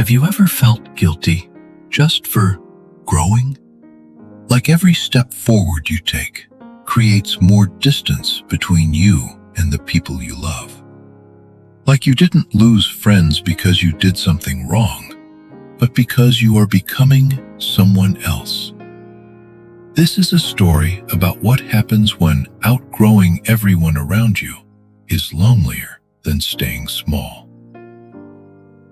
Have you ever felt guilty just for growing? Like every step forward you take creates more distance between you and the people you love. Like you didn't lose friends because you did something wrong, but because you are becoming someone else. This is a story about what happens when outgrowing everyone around you is lonelier than staying small.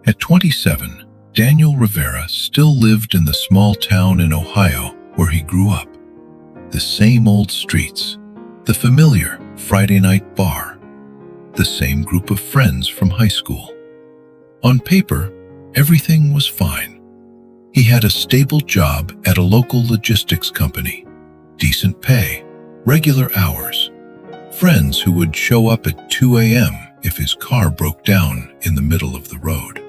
At 27, Daniel Rivera still lived in the small town in Ohio where he grew up. The same old streets, the familiar Friday night bar, the same group of friends from high school. On paper, everything was fine. He had a stable job at a local logistics company, decent pay, regular hours, friends who would show up at 2 a.m. if his car broke down in the middle of the road.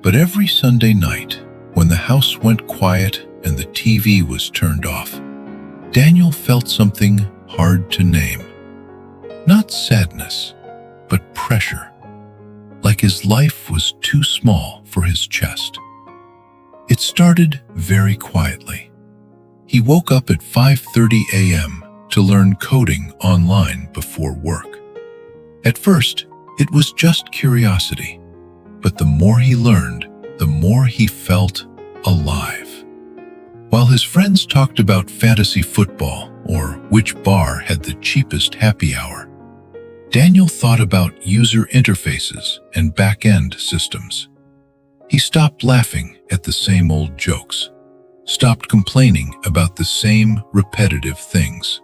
But every Sunday night, when the house went quiet and the TV was turned off, Daniel felt something hard to name. Not sadness, but pressure, like his life was too small for his chest. It started very quietly. He woke up at 5:30 a.m. to learn coding online before work. At first, it was just curiosity, but the more he learned, the more he felt alive. While his friends talked about fantasy football or which bar had the cheapest happy hour, Daniel thought about user interfaces and back-end systems. He stopped laughing at the same old jokes, stopped complaining about the same repetitive things,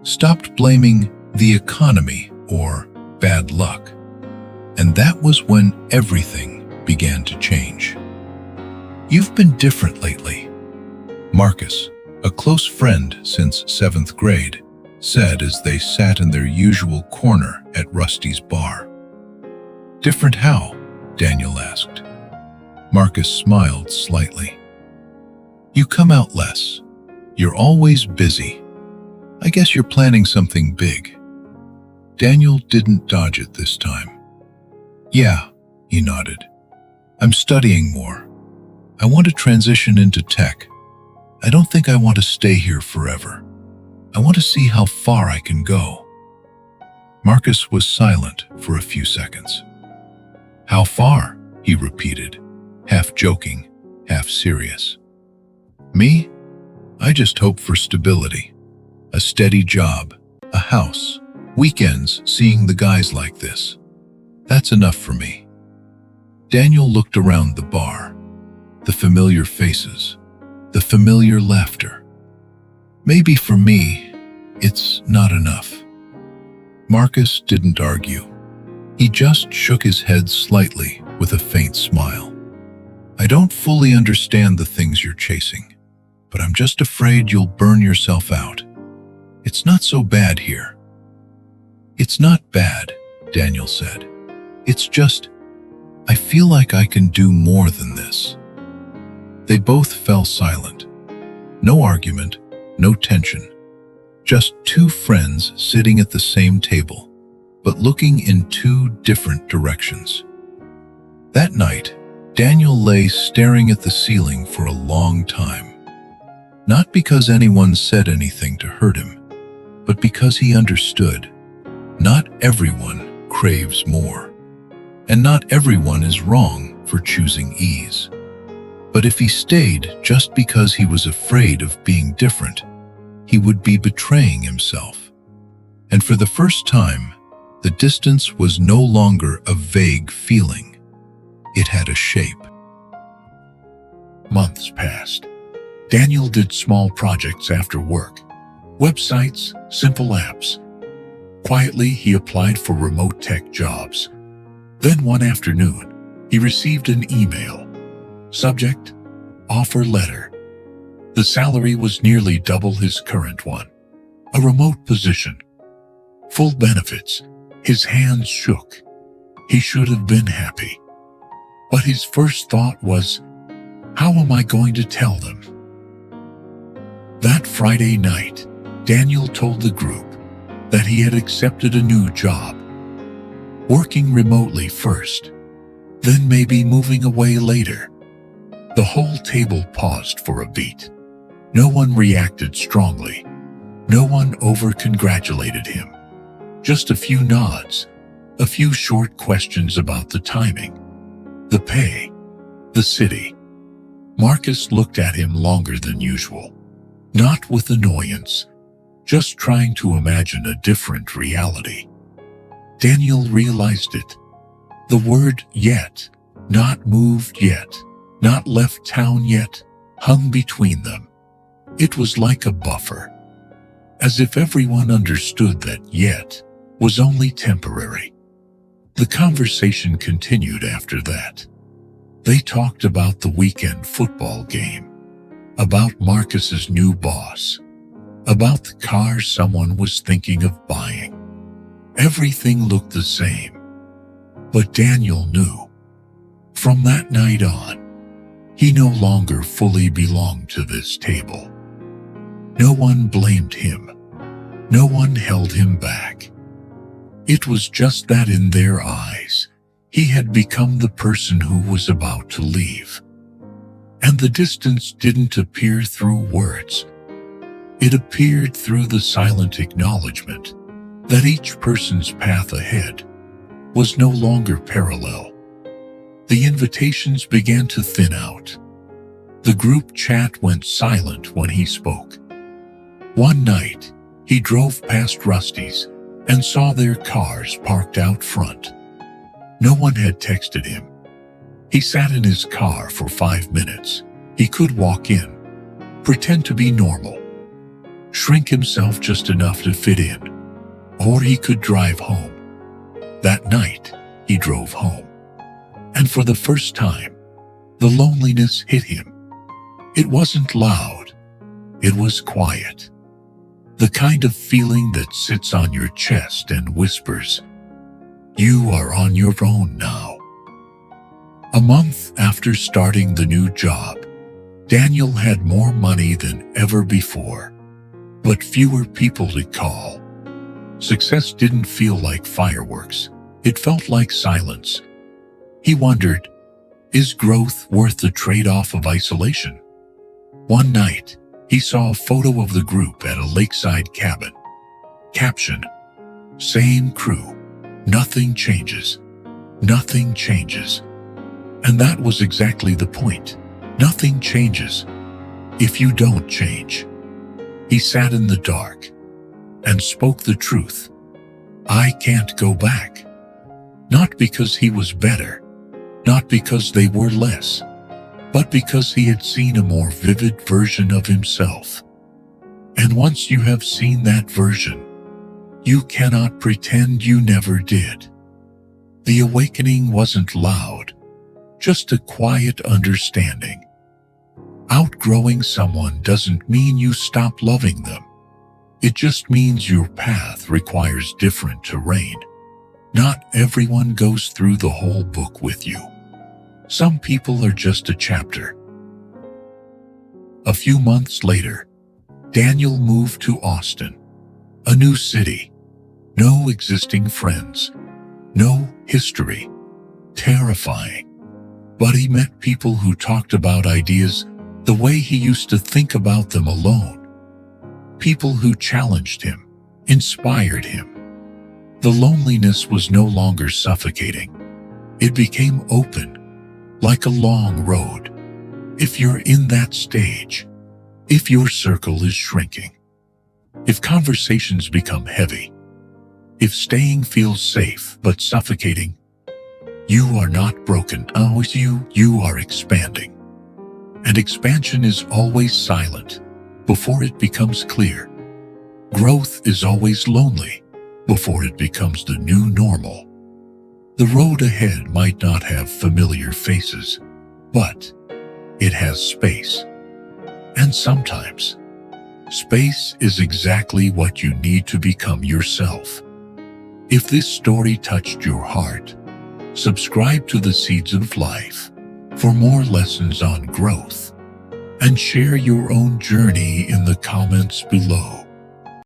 stopped blaming the economy or bad luck. And that was when everything began to change. "You've been different lately," Marcus, a close friend since 7th grade, said as they sat in their usual corner at Rusty's bar. "Different how?" Daniel asked. Marcus smiled slightly. "You come out less. You're always busy. I guess you're planning something big." Daniel didn't dodge it this time. "Yeah," he nodded. "I'm studying more. I want to transition into tech. I don't think I want to stay here forever. I want to see how far I can go." Marcus was silent for a few seconds. "How far?" he repeated, half joking, half serious. "Me? I just hope for stability. A steady job, a house, weekends seeing the guys like this. That's enough for me." Daniel looked around the bar, the familiar faces, the familiar laughter. "Maybe for me, it's not enough." Marcus didn't argue. He just shook his head slightly with a faint smile. "I don't fully understand the things you're chasing, but I'm just afraid you'll burn yourself out. It's not so bad here." "It's not bad," Daniel said. "It's just, I feel like I can do more than this." They both fell silent. No argument, no tension. Just two friends sitting at the same table, but looking in two different directions. That night, Daniel lay staring at the ceiling for a long time. Not because anyone said anything to hurt him, but because he understood. Not everyone craves more. And not everyone is wrong for choosing ease. But if he stayed just because he was afraid of being different, he would be betraying himself. And for the first time, the distance was no longer a vague feeling. It had a shape. Months passed. Daniel did small projects after work. Websites, simple apps. Quietly, he applied for remote tech jobs. Then one afternoon, he received an email. Subject, offer letter. The salary was nearly double his current one. A remote position. Full benefits. His hands shook. He should have been happy. But his first thought was, how am I going to tell them? That Friday night, Daniel told the group that he had accepted a new job. Working remotely first, then maybe moving away later. The whole table paused for a beat. No one reacted strongly. No one over-congratulated him. Just a few nods, a few short questions about the timing, the pay, the city. Marcus looked at him longer than usual, not with annoyance, just trying to imagine a different reality. Daniel realized it. The word yet, not moved yet, not left town yet, hung between them. It was like a buffer, as if everyone understood that yet was only temporary. The conversation continued after that. They talked about the weekend football game, about Marcus's new boss, about the car someone was thinking of buying. Everything looked the same, but Daniel knew. From that night on, he no longer fully belonged to this table. No one blamed him. No one held him back. It was just that in their eyes, he had become the person who was about to leave. And the distance didn't appear through words. It appeared through the silent acknowledgement that each person's path ahead was no longer parallel. The invitations began to thin out. The group chat went silent when he spoke. One night, he drove past Rusty's and saw their cars parked out front. No one had texted him. He sat in his car for 5 minutes. He could walk in, pretend to be normal, shrink himself just enough to fit in, or he could drive home. That night, he drove home. And for the first time, the loneliness hit him. It wasn't loud. It was quiet. The kind of feeling that sits on your chest and whispers, "You are on your own now." A month after starting the new job, Daniel had more money than ever before, but fewer people to call. Success didn't feel like fireworks. It felt like silence. He wondered, is growth worth the trade-off of isolation? One night, he saw a photo of the group at a lakeside cabin. Caption, "Same crew. Nothing changes. Nothing changes." And that was exactly the point. Nothing changes if you don't change. He sat in the dark and spoke the truth. I can't go back. Not because he was better, not because they were less, but because he had seen a more vivid version of himself. And once you have seen that version, you cannot pretend you never did. The awakening wasn't loud, just a quiet understanding. Outgrowing someone doesn't mean you stop loving them. It just means your path requires different terrain. Not everyone goes through the whole book with you. Some people are just a chapter. A few months later, Daniel moved to Austin, a new city. No existing friends, no history. Terrifying. But he met people who talked about ideas the way he used to think about them alone. People who challenged him, inspired him. The loneliness was no longer suffocating. It became open, like a long road. If you're in that stage, if your circle is shrinking, if conversations become heavy, if staying feels safe but suffocating, you are not broken. With you are expanding. And expansion is always silent before it becomes clear. Growth is always lonely before it becomes the new normal. The road ahead might not have familiar faces, but it has space. And sometimes, space is exactly what you need to become yourself. If this story touched your heart, subscribe to The Seeds of Life for more lessons on growth, and share your own journey in the comments below.